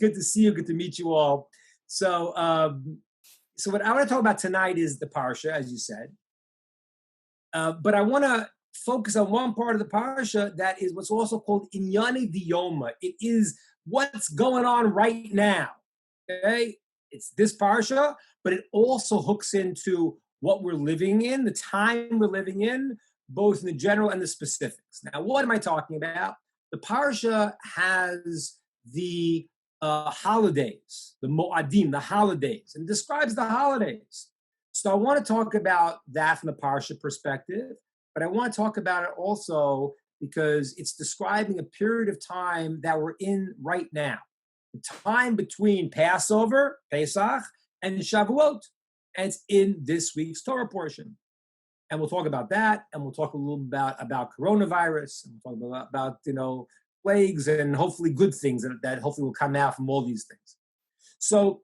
good to see you. Good to meet you all. So, so what I want to talk about tonight is the parsha, as you said. But I want to focus on one part of the parsha that is what's also called inyani diyoma. It is what's going on right now. Okay, it's this parsha, but it also hooks into what we're living in, the time we're living in, both in the general and the specifics. Now, what am I talking about? The parsha has the holidays, the mo'adim, the holidays, and describes the holidays. So I want to talk about that from the parsha perspective, but I want to talk about it also because it's describing a period of time that we're in right now. The time between Passover, Pesach, and Shavuot. And it's in this week's Torah portion. And we'll talk about that, and we'll talk a little about coronavirus, and we'll talk about plagues, and hopefully good things that hopefully will come out from all these things. So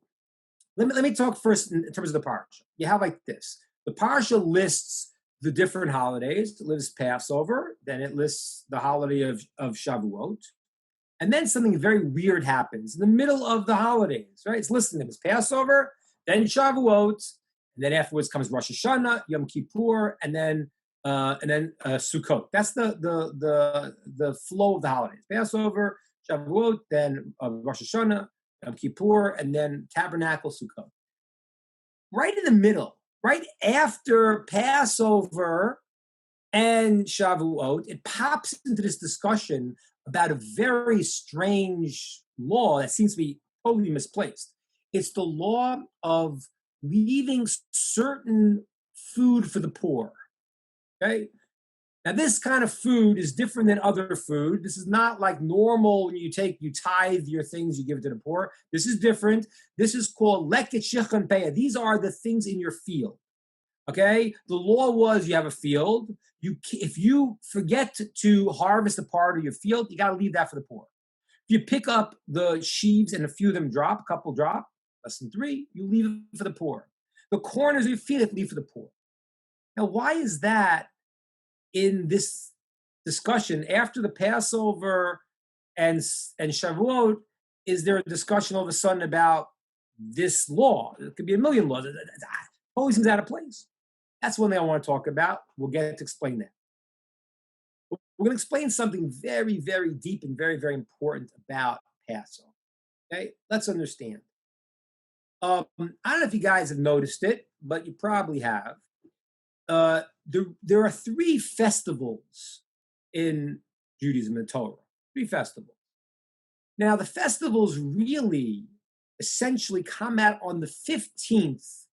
let me talk first in terms of the parsha. You have like this. The parsha lists the different holidays. It lists Passover, then it lists the holiday of Shavuot. And then something very weird happens in the middle of the holidays, right? It's listing them as Passover, then Shavuot, and then afterwards comes Rosh Hashanah, Yom Kippur, and then Sukkot. That's the flow of the holidays. Passover, Shavuot, then Rosh Hashanah, Yom Kippur, and then Tabernacle, Sukkot. Right in the middle, right after Passover and Shavuot, it pops into this discussion about a very strange law that seems to be totally misplaced. It's the law of leaving certain food for the poor. Okay? Now, this kind of food is different than other food. This is not like normal when you tithe your things, you give it to the poor. This is different. This is called leket shechan peah. These are the things in your field. Okay? The law was you have a field. If you forget to harvest a part of your field, you got to leave that for the poor. If you pick up the sheaves and a few of them drop, a couple drop, less than 3, you leave it for the poor. The corners of your field, leave for the poor. Now, why is that in this discussion after the Passover and Shavuot? Is there a discussion all of a sudden about this law? It could be a million laws. It always seems out of place. That's one thing I want to talk about. We'll get to explain that. We're going to explain something very, very deep and very, very important about Passover. Okay, let's understand. I don't know if you guys have noticed it, but you probably have. There are 3 festivals in Judaism and Torah. 3 festivals. Now, the festivals really essentially come out on the 15th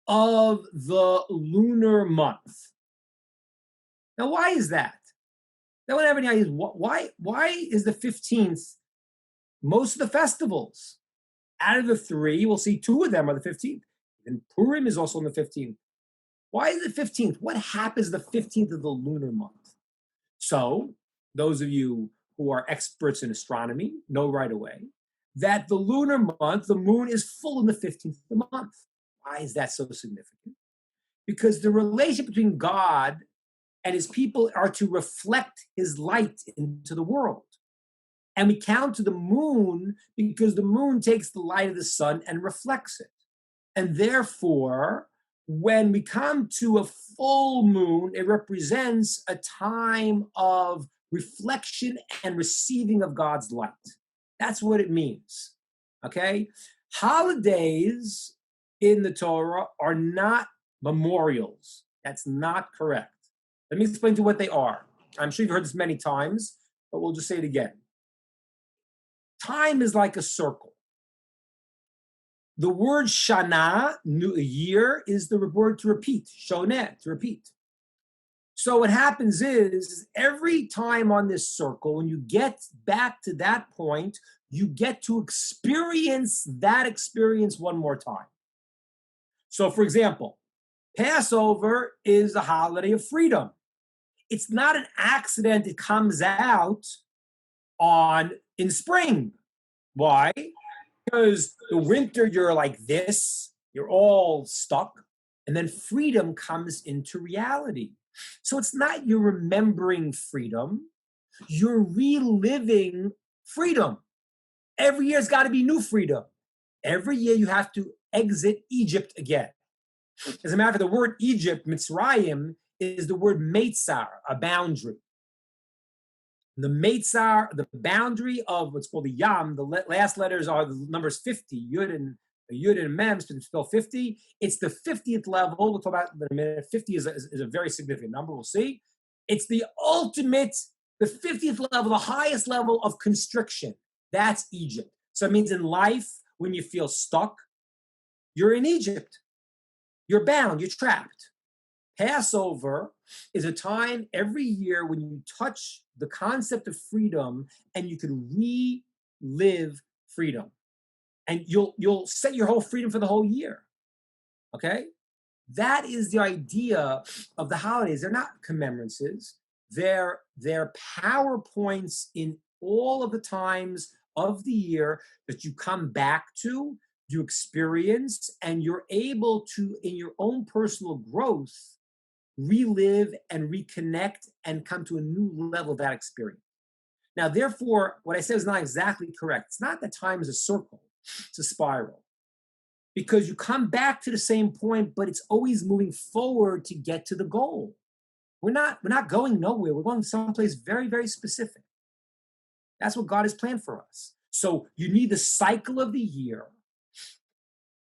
of the lunar month. Now, why is that? No one ever knows why is the 15th most of the festivals? Out of the 3, we'll see 2 of them are the 15th. And Purim is also on the 15th. Why is it 15th? What happens the 15th of the lunar month? So, those of you who are experts in astronomy know right away that the lunar month, the moon is full on the 15th of the month. Why is that so significant? Because the relationship between God and his people are to reflect his light into the world. And we count to the moon because the moon takes the light of the sun and reflects it. And therefore, when we come to a full moon, it represents a time of reflection and receiving of God's light. That's what it means. Okay? Holidays in the Torah are not memorials. That's not correct. Let me explain to you what they are. I'm sure you've heard this many times, but we'll just say it again. Time is like a circle. The word shana, a year, is the word to repeat. Shoneh, to repeat. So what happens is every time on this circle, when you get back to that point, you get to experience that experience one more time. So for example, Passover is a holiday of freedom. It's not an accident it comes out in spring. Why? Because the winter you're like this, you're all stuck, and then freedom comes into reality. So it's not you're remembering freedom, you're reliving freedom. Every year's got to be new freedom. Every year you have to exit Egypt again. As a matter of fact, the word Egypt, Mitzrayim, is the word Meitzar, a boundary. The Meitzar, the boundary of what's called the Yam, the last letters are the numbers 50, Yud and Mem, spelled 50. It's the 50th level. We'll talk about that in a minute. 50 is a very significant number. We'll see. It's the ultimate, the 50th level, the highest level of constriction. That's Egypt. So it means in life, when you feel stuck, you're in Egypt. You're bound, you're trapped. Passover is a time every year when you touch the concept of freedom and you can relive freedom. And you'll set your whole freedom for the whole year. Okay? That is the idea of the holidays. They're not commemorances. They're PowerPoints in all of the times of the year that you come back to, you experience, and you're able to, in your own personal growth, relive and reconnect and come to a new level of that experience. Now, therefore, what I said is not exactly correct. It's not that time is a circle, it's a spiral. Because you come back to the same point, but it's always moving forward to get to the goal. We're not going nowhere. We're going someplace very, very specific. That's what God has planned for us. So you need the cycle of the year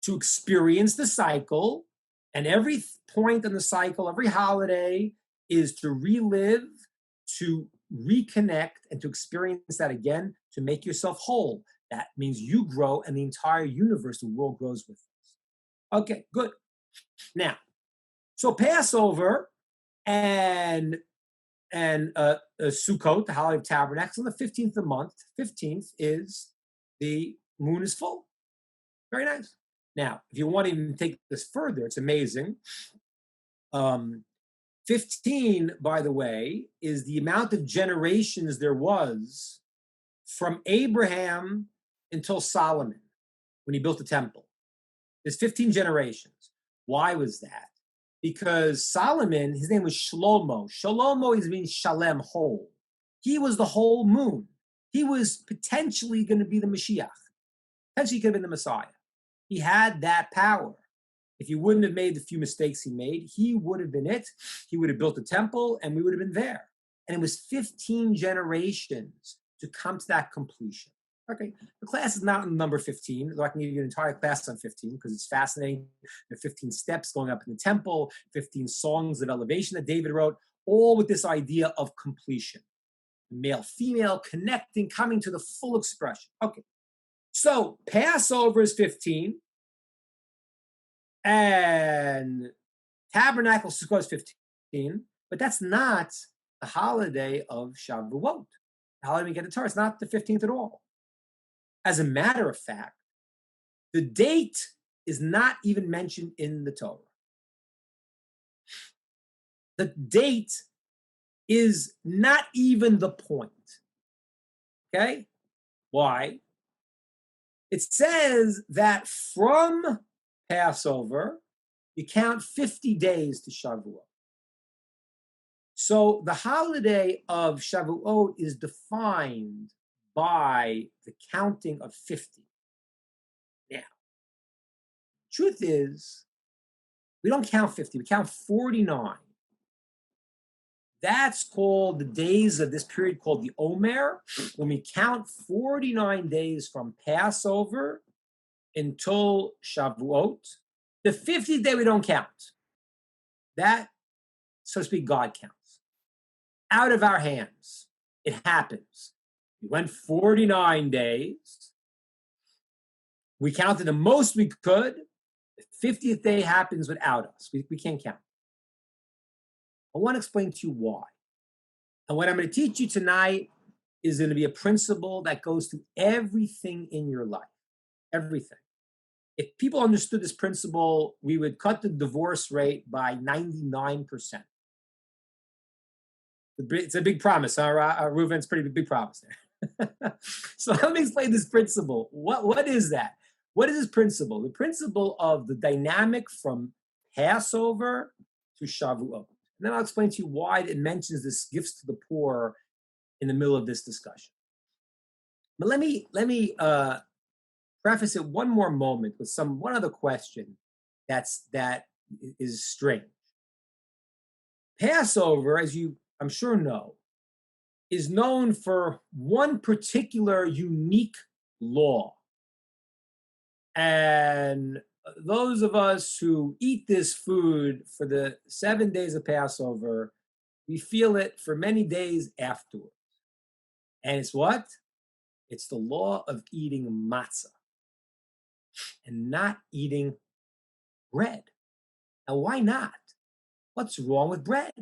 to experience the cycle, and every point in the cycle, every holiday is to relive, to reconnect, and to experience that again, to make yourself whole. That means you grow and the entire universe, the world, grows with us. Okay, good. Now, so Passover and Sukkot, the holiday of tabernacles, on the 15th of the month. 15th is the moon is full. Very nice. Now, if you want to even take this further, it's amazing. 15, by the way, is the amount of generations there was from Abraham until Solomon when he built the temple. There's 15 generations. Why was that? Because Solomon, his name was Shlomo. Shlomo means shalem, whole. He was the whole moon. He was potentially going to be the Mashiach. Potentially he could have been the Messiah. He had that power. If he wouldn't have made the few mistakes he made, he would have been it. He would have built a temple and we would have been there. And it was 15 generations to come to that completion. Okay, the class is not on number 15, though I can give you an entire class on 15 because it's fascinating. There are 15 steps going up in the temple, 15 songs of elevation that David wrote, all with this idea of completion. Male, female, connecting, coming to the full expression. Okay, so Passover is 15, and Tabernacle Sukkot is 15, but that's not the holiday of Shavuot. The holiday we get the Torah, it's not the 15th at all. As a matter of fact, the date is not even mentioned in the Torah. The date is not even the point. Okay? Why? It says that from Passover, you count 50 days to Shavuot. So the holiday of Shavuot is defined by the counting of 50. Now, truth is, we don't count 50, we count 49. That's called the days of this period called the Omer, when we count 49 days from Passover until Shavuot. The 50th day we don't count. That, so to speak, God counts. Out of our hands. It happens. We went 49 days. We counted the most we could. The 50th day happens without us. We can't count. I want to explain to you why. And what I'm going to teach you tonight is going to be a principle that goes through everything in your life. Everything. If people understood this principle, we would cut the divorce rate by 99%. It's a big promise, huh, Reuven? It's a pretty big promise there. So let me explain this principle. What is that? What is this principle? The principle of the dynamic from Passover to Shavuot. And then I'll explain to you why it mentions this gifts to the poor in the middle of this discussion. But let me preface it one more moment with one other question that is strange. Passover, as you I'm sure know, is known for one particular unique law. And those of us who eat this food for the 7 days of Passover, we feel it for many days afterwards. And it's what? It's the law of eating matzah and not eating bread. Now, why not? What's wrong with bread?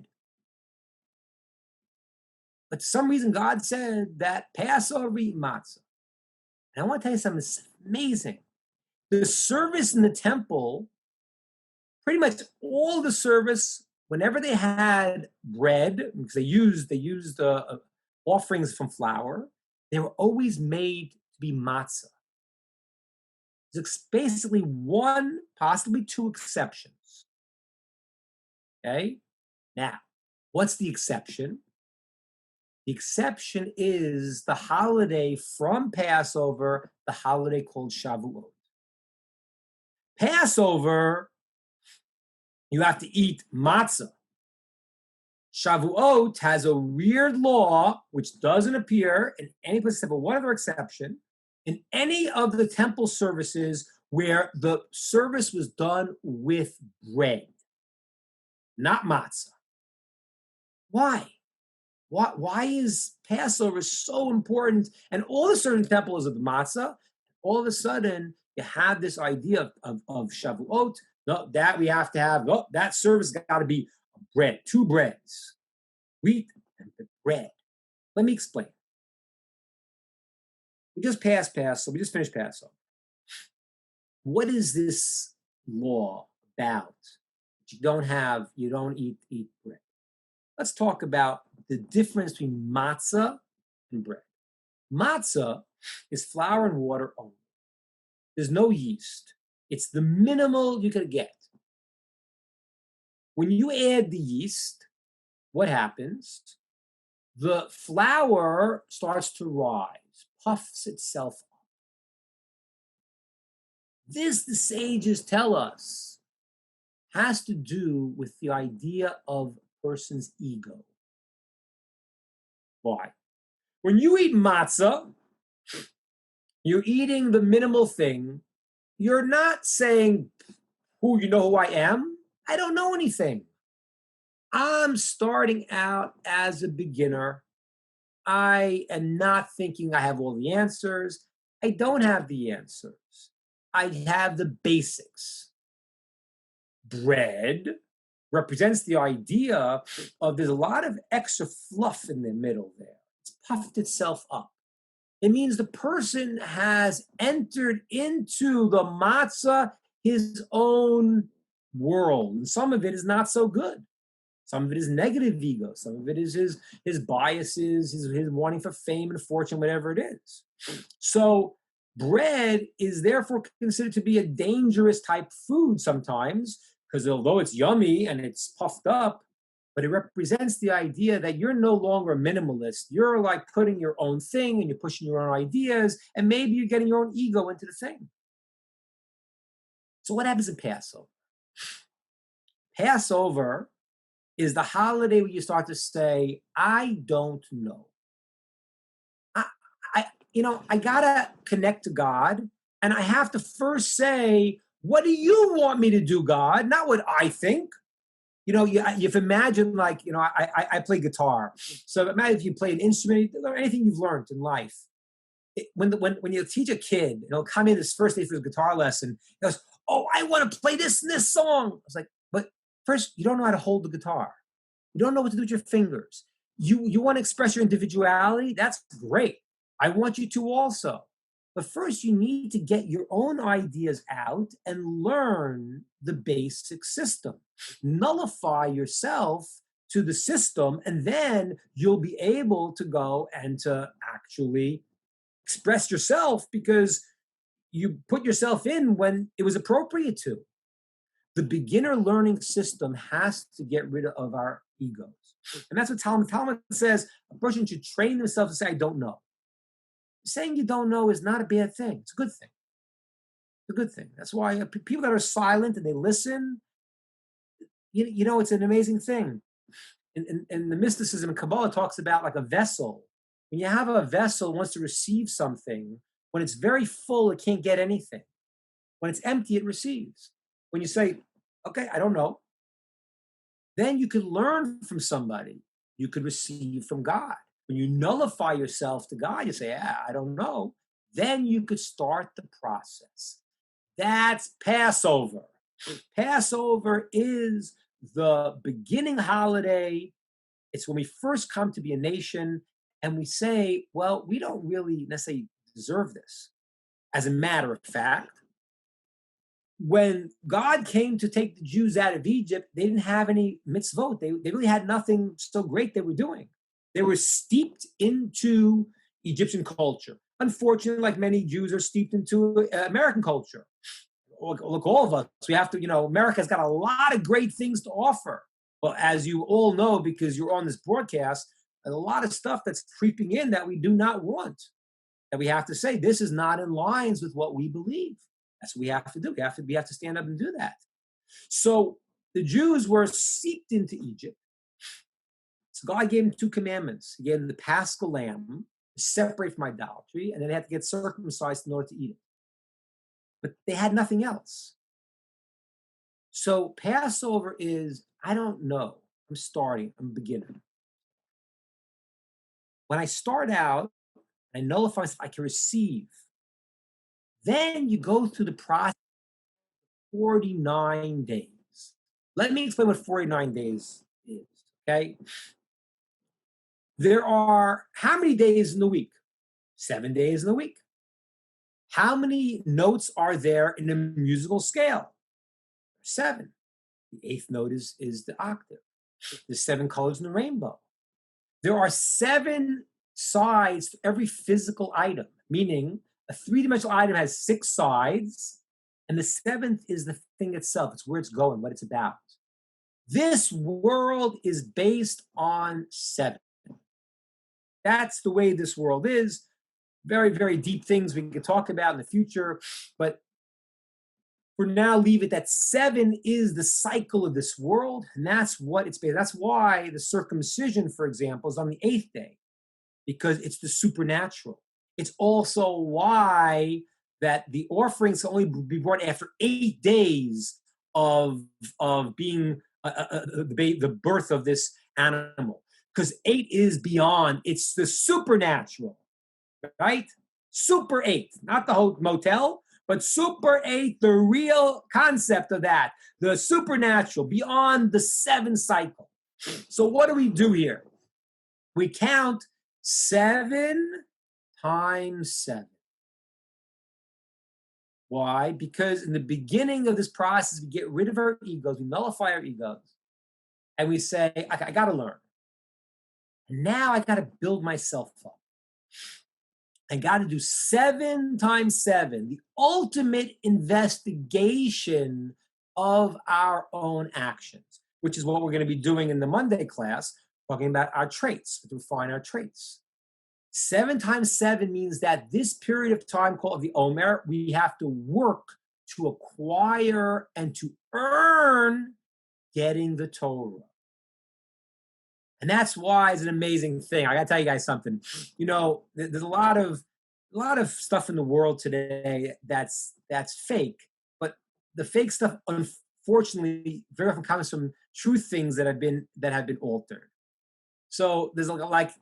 But for some reason, God said that Passover eat matzah. And I want to tell you something amazing. The service in the temple, pretty much all the service, whenever they had bread, because they used offerings from flour, they were always made to be matzah. There's basically one, possibly two exceptions. Okay? Now, what's the exception? The exception is the holiday from Passover, the holiday called Shavuot. Passover, you have to eat matzah. Shavuot has a weird law, which doesn't appear in any place except for one other exception, in any of the temple services where the service was done with bread, not matzah. Why? Why is Passover so important? And all the certain temples of the matzah, all of a sudden you have this idea of Shavuot. No, that we have to have. No, that service got to be bread, two breads, wheat and bread. Let me explain. We just passed Passover. We just finished Passover. What is this law about? You don't eat bread. Let's talk about the difference between matzah and bread. Matzah is flour and water only. There's no yeast. It's the minimal you could get. When you add the yeast, what happens? The flour starts to rise, puffs itself up. This, the sages tell us, has to do with the idea of a person's ego. Why? When you eat matzah, you're eating the minimal thing. You're not saying, you know who I am? I don't know anything. I'm starting out as a beginner. I am not thinking I have all the answers. I don't have the answers. I have the basics. Bread represents the idea of there's a lot of extra fluff in the middle there. It's puffed itself up. It means the person has entered into the matzah his own world. And some of it is not so good. Some of it is negative ego. Some of it is his biases, his wanting for fame and fortune, whatever it is. So bread is therefore considered to be a dangerous type food sometimes, because although it's yummy and it's puffed up, but it represents the idea that you're no longer a minimalist. You're like putting your own thing and you're pushing your own ideas, and maybe you're getting your own ego into the thing. So what happens in Passover? Passover is the holiday where you start to say, I don't know. I gotta connect to God, and I have to first say, what do you want me to do, God? Not what I think. If imagine I play guitar. So imagine if you play an instrument or anything you've learned in life. When you teach a kid, come in this first day for his guitar lesson, he goes, oh, I want to play this and this song. I was like, but first, you don't know how to hold the guitar. You don't know what to do with your fingers. You want to express your individuality? That's great. I want you to also. But first, you need to get your own ideas out and learn the basic system. Nullify yourself to the system, and then you'll be able to go and to actually express yourself because you put yourself in when it was appropriate to. The beginner learning system has to get rid of our egos. And that's what Talmud says. A person should train themselves to say, I don't know. saying you don't know is not a bad thing. It's a good thing. It's a good thing. That's why people that are silent and they listen, it's an amazing thing. And the mysticism in Kabbalah talks about like a vessel. When you have a vessel wants to receive something, when it's very full, it can't get anything. When it's empty, it receives. When you say, okay, I don't know, then you could learn from somebody. You could receive from God. When you nullify yourself to God, you say, I don't know. Then you could start the process. That's Passover. Passover is the beginning holiday. It's when we first come to be a nation and we say, well, we don't really necessarily deserve this. As a matter of fact, when God came to take the Jews out of Egypt, they didn't have any mitzvot. They really had nothing so great they were doing. They were steeped into Egyptian culture. Unfortunately, like many Jews are steeped into American culture. Look, all of us, we have to, America's got a lot of great things to offer. Well, as you all know, because you're on this broadcast, a lot of stuff that's creeping in that we do not want. That we have to say, this is not in lines with what we believe. That's what we have to do. We have to stand up and do that. So the Jews were seeped into Egypt. So God gave them 2 commandments. He gave them the Paschal lamb to separate from idolatry, and then they had to get circumcised in order to eat it. But they had nothing else. So Passover is, I don't know. I'm a beginner. When I start out, I nullify myself, I can receive. Then you go through the process of 49 days. Let me explain what 49 days is, okay? There are how many days in the week? 7 days in the week. How many notes are there in a musical scale? 7. The 8th note is the octave. There's 7 colors in the rainbow. There are 7 sides to every physical item, meaning a 3-dimensional item has 6 sides, and the 7th is the thing itself. It's where it's going, what it's about. This world is based on 7. That's the way this world is. Very, very deep things we could talk about in the future, but for now, leave it that 7 is the cycle of this world, and that's what it's based. That's why the circumcision, for example, is on the 8th day, because it's the supernatural. It's also why that the offerings can only be brought after 8 days of being the birth of this animal, because 8 is beyond. It's the supernatural, right? Super 8, not the whole motel. But Super 8, the real concept of that, the supernatural, beyond the 7 cycle. So what do we do here? We count 7 times 7. Why? Because in the beginning of this process, we get rid of our egos, we nullify our egos, and we say, I got to learn. And now I got to build myself up. I got to do 7 times 7, the ultimate investigation of our own actions, which is what we're going to be doing in the Monday class, talking about our traits, to refine our traits. 7 times 7 means that this period of time called the Omer, we have to work to acquire and to earn getting the Torah. And that's why it's an amazing thing. I got to tell you guys something. There's a lot of stuff in the world today that's fake, but the fake stuff, unfortunately, very often comes from true things that have been altered. So there's like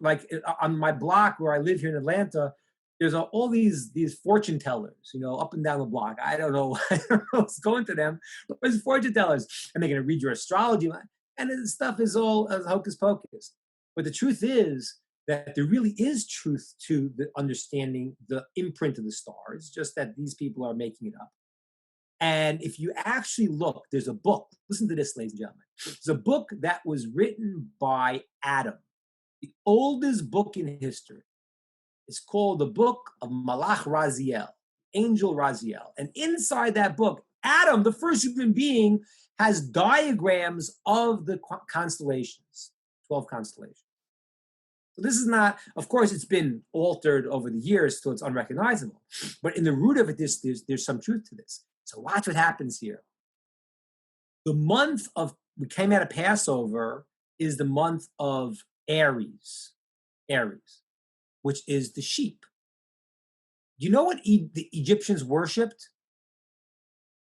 on my block where I live here in Atlanta, there's all these fortune tellers, up and down the block. I don't know what's going to them, but there's fortune tellers, and they're going to read your astrology. And this stuff is all hocus pocus. But the truth is that there really is truth to the understanding the imprint of the stars, just that these people are making it up. And if you actually look, there's a book. Listen to this, ladies and gentlemen. There's a book that was written by Adam, the oldest book in history. It's called the Book of Malach Raziel, Angel Raziel. And inside that book, Adam, the first human being, has diagrams of the constellations, 12 constellations. So this is not, of course, it's been altered over the years till it's unrecognizable. But in the root of it, there's some truth to this. So watch what happens here. The month of, we came out of Passover, is the month of Aries, which is the sheep. Do you know what the Egyptians worshipped?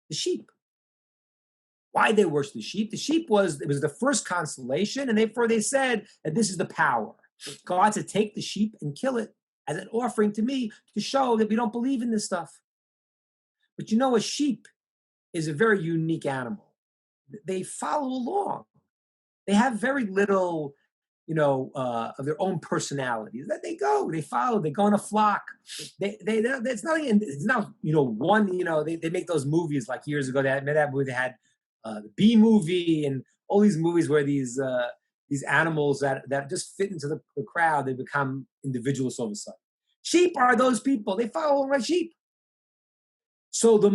The sheep. Why they worshiped the sheep? The sheep was the first constellation, and therefore they said that this is the power. God said, take the sheep and kill it as an offering to me to show that we don't believe in this stuff. But you know, a sheep is a very unique animal. They follow along. They have very little, of their own personalities. That they follow, they go in a flock. It's not one. They make those movies like years ago. They had the Bee movie and all these movies where these animals that just fit into the crowd, they become individuals all of a sudden. Sheep are those people. They follow like sheep. So the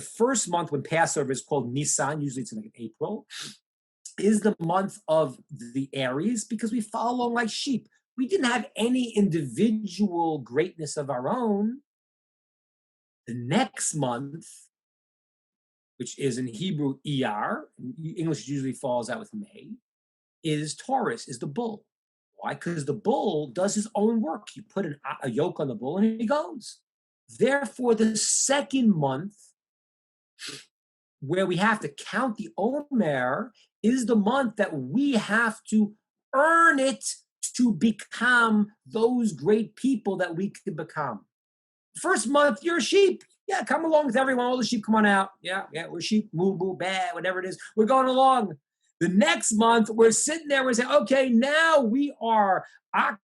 first month when Passover is called Nisan, usually it's like in April, is the month of the Aries because we follow along like sheep. We didn't have any individual greatness of our own. The next month, which is in Hebrew Iyar, English usually falls out with May, is Taurus, is the bull. Why? Because the bull does his own work. You put a yoke on the bull and he goes. Therefore, the second month, where we have to count the Omer, is the month that we have to earn it to become those great people that we can become. First month, you're a sheep. Yeah, come along with everyone. All the sheep, come on out. Yeah, we're sheep, moo, boo, bad, whatever it is. We're going along. The next month, we're sitting there, we're saying, okay, now we are ox,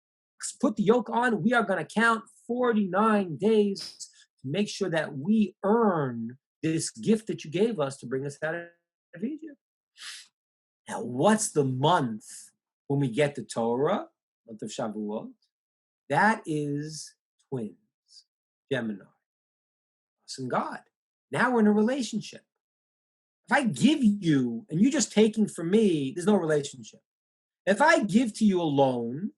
put the yoke on. We are going to count 49 days to make sure that we earn this gift that you gave us to bring us out of Egypt. Now, what's the month when we get the Torah, month of Shavuot? That is twins, Gemini, us and God. Now we're in a relationship. If I give you, and you're just taking from me, there's no relationship. If I give to you a loan,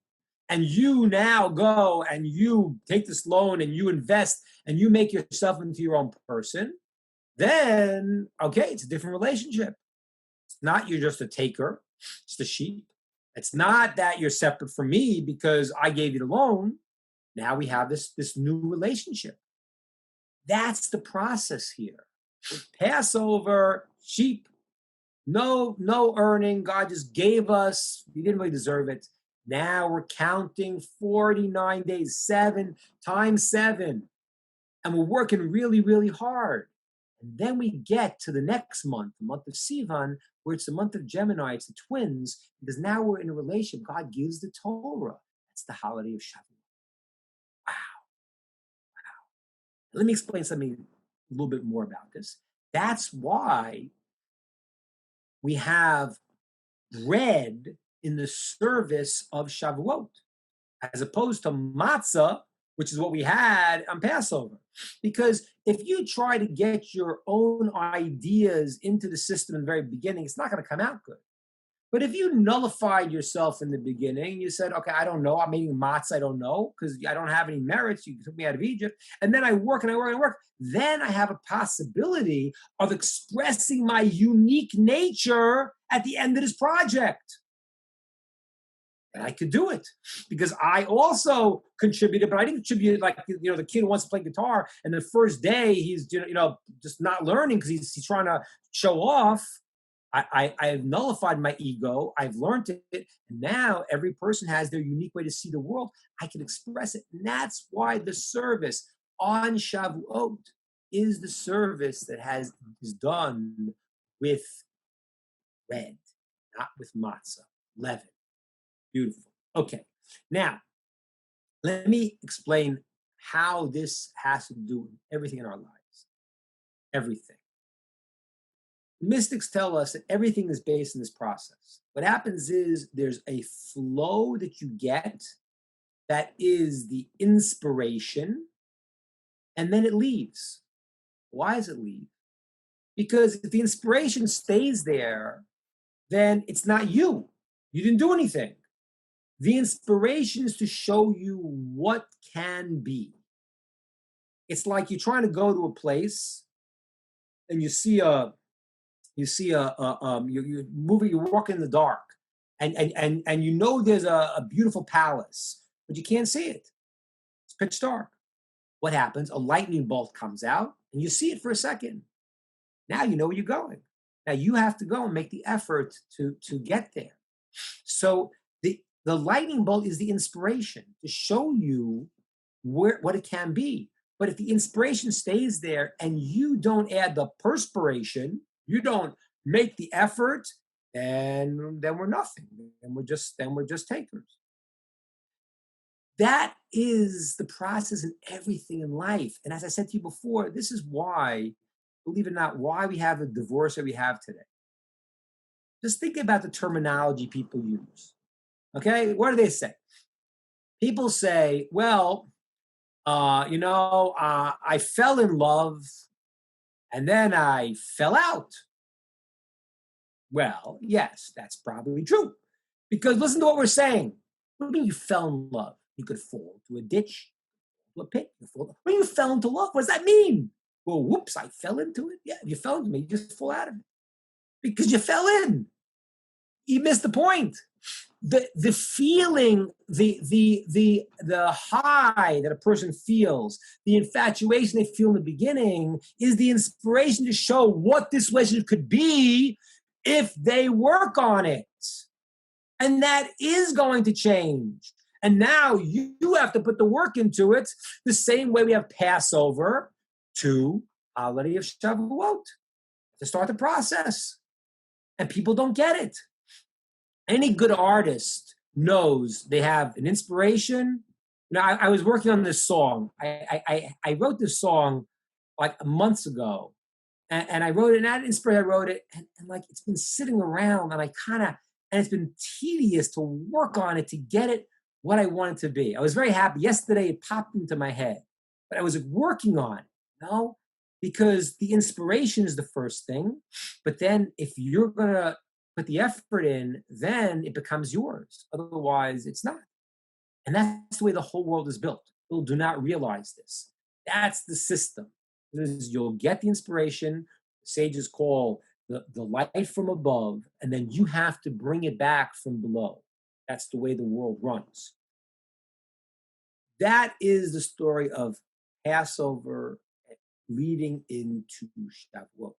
and you now go and you take this loan and you invest and you make yourself into your own person, then, okay, it's a different relationship. It's not you're just a taker, just a sheep. It's not that you're separate from me because I gave you the loan. Now we have this new relationship. That's the process here. Passover, sheep, no earning. God just gave us. We didn't really deserve it. Now we're counting 49 days, 7 times 7. And we're working really, really hard. And then we get to the next month, the month of Sivan, where it's the month of Gemini, it's the twins, because now we're in a relationship. God gives the Torah. That's the holiday of Shavuot. Wow. Let me explain something a little bit more about this. That's why we have bread in the service of Shavuot, as opposed to matzah, which is what we had on Passover. Because if you try to get your own ideas into the system in the very beginning, it's not going to come out good. But if you nullified yourself in the beginning, you said, okay, I don't know, I'm eating matzah, I don't know, because I don't have any merits, you took me out of Egypt, and then I work and I work and I work, then I have a possibility of expressing my unique nature at the end of this project. And I could do it because I also contributed, but I didn't contribute like, the kid who wants to play guitar and the first day he's, just not learning because he's trying to show off. I've nullified my ego. I've learned it. And now every person has their unique way to see the world. I can express it. And that's why the service on Shavuot is the service that is done with bread, not with matzah, leaven. Beautiful. Okay. Now, let me explain how this has to do with everything in our lives. Everything. Mystics tell us that everything is based in this process. What happens is there's a flow that you get that is the inspiration, and then it leaves. Why does it leave? Because if the inspiration stays there, then it's not you. You didn't do anything. The inspiration is to show you what can be. It's like you're trying to go to a place and you're moving, you're walking in the dark, and you know there's a beautiful palace, but you can't see it. It's pitch dark. What happens? A lightning bolt comes out, and you see it for a second. Now you know where you're going. Now you have to go and make the effort to get there. So the lightning bolt is the inspiration to show you what it can be. But if the inspiration stays there and you don't add the perspiration, you don't make the effort, then we're nothing. And we're just takers. That is the process in everything in life. And as I said to you before, this is why, believe it or not, why we have the divorce that we have today. Just think about the terminology people use. Okay, what do they say? People say, well, I fell in love and then I fell out. Well, yes, that's probably true. Because listen to what we're saying. What do you mean you fell in love? You could fall into a ditch, into a pit. What do you fell into love? What does that mean? Well, whoops, I fell into it. Yeah, if you fell into it, you just fall out of it. Because you fell in. You missed the point. The feeling, the high that a person feels, the infatuation they feel in the beginning is the inspiration to show what this relationship could be if they work on it. And that is going to change. And now you have to put the work into it the same way we have Passover to holiday of Shavuot to start the process. And people don't get it. Any good artist knows they have an inspiration. I was working on this song. I wrote this song like months ago. And I wrote it, and that inspiration, I wrote it, and like it's been sitting around, and it's been tedious to work on it to get it what I want it to be. I was very happy. Yesterday it popped into my head, but I was working on it, because the inspiration is the first thing. But then if you're going to put the effort in, then it becomes yours. Otherwise, it's not. And that's the way the whole world is built. People do not realize this. That's the system. You'll get the inspiration, sages call the light from above, and then you have to bring it back from below. That's the way the world runs. That is the story of Passover leading into Shavuot.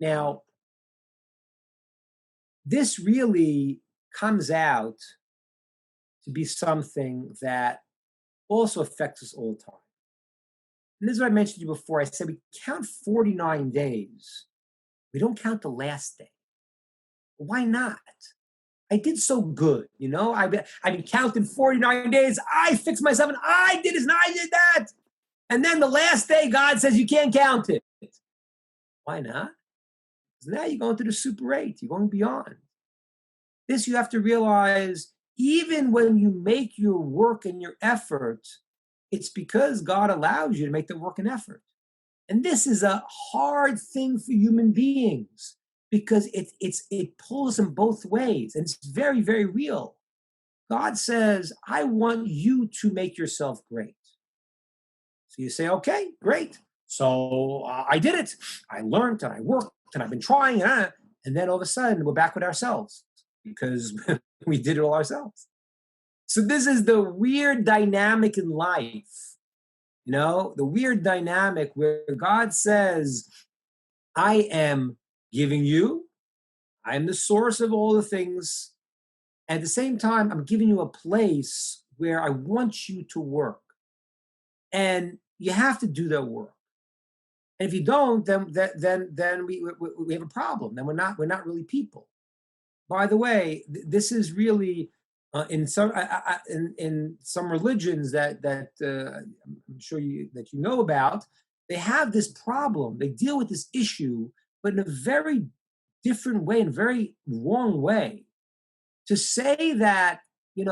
Now, this really comes out to be something that also affects us all the time. And this is what I mentioned to you before. I said we count 49 days. We don't count the last day. Why not? I did so good, I've been counting 49 days. I fixed myself, and I did this, and I did that. And then the last day, God says you can't count it. Why not? Because now you're going to the Super 8. You're going beyond. This you have to realize, even when you make your work and your effort, it's because God allows you to make the work and effort. And this is a hard thing for human beings because it pulls in both ways. And it's very, very real. God says, I want you to make yourself great. So you say, okay, great. So I did it. I learned and I worked and I've been trying. And then all of a sudden we're back with ourselves because we did it all ourselves. So this is the weird dynamic in life, the weird dynamic where God says, I am giving you, I am the source of all the things. At the same time, I'm giving you a place where I want you to work. And you have to do that work. And if you don't, then we have a problem. Then we're not really people. By the way, this is really in some religions that I'm sure that you know about. They have this problem. They deal with this issue, but in a very different way, in a very wrong way. To say that you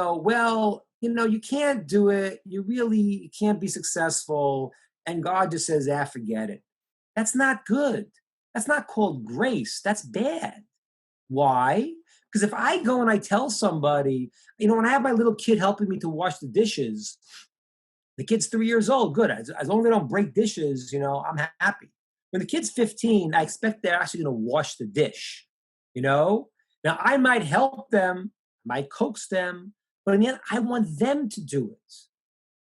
can't do it. You can't be successful, and God just says, forget it. That's not good. That's not called grace. That's bad. Why? Because if I go and I tell somebody, when I have my little kid helping me to wash the dishes, the kid's 3 years old, good. As long as they don't break dishes, I'm happy. When the kid's 15, I expect they're actually going to wash the dish, you know? Now, I might help them, might coax them, but in the end, I want them to do it.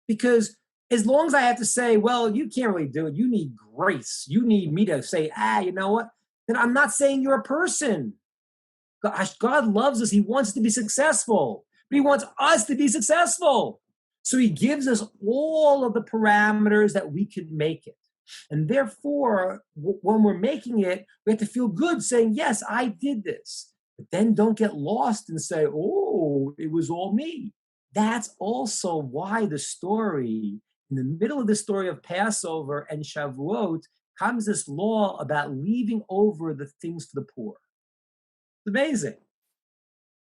Because as long as I have to say, well, you can't really do it, you need grace, you need me to say, you know what? Then I'm not saying you're a person. Gosh, God loves us. He wants us to be successful, but he wants us to be successful. So he gives us all of the parameters that we could make it. And therefore, when we're making it, we have to feel good saying, yes, I did this. But then don't get lost and say, oh, it was all me. That's also why the story, in the middle of the story of Passover and Shavuot, comes this law about leaving over the things to the poor. It's amazing.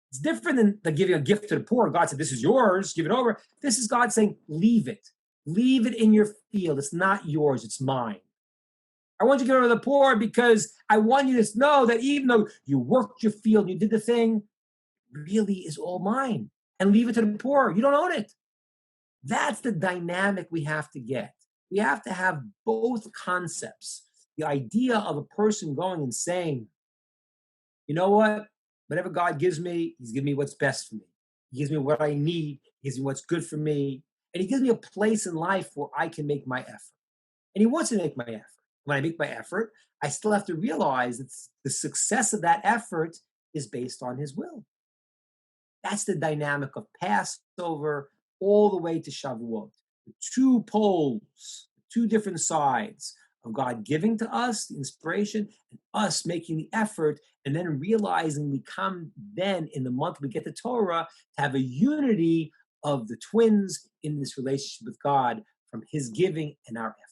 It's different than giving a gift to the poor. God said, this is yours, give it over. This is God saying, leave it. Leave it in your field. It's not yours, it's mine. I want you to give it over to the poor because I want you to know that even though you worked your field, you did the thing, really is all mine. And leave it to the poor. You don't own it. That's the dynamic we have to get. We have to have both concepts. The idea of a person going and saying, you know what? Whatever God gives me, he's giving me what's best for me. He gives me what I need. He gives me what's good for me. And he gives me a place in life where I can make my effort. And he wants to make my effort. When I make my effort, I still have to realize that the success of that effort is based on his will. That's the dynamic of Passover all the way to Shavuot. The two poles, two different sides of God giving to us the inspiration and us making the effort, and then realizing we come then in the month we get the Torah to have a unity of the twins in this relationship with God from his giving and our effort.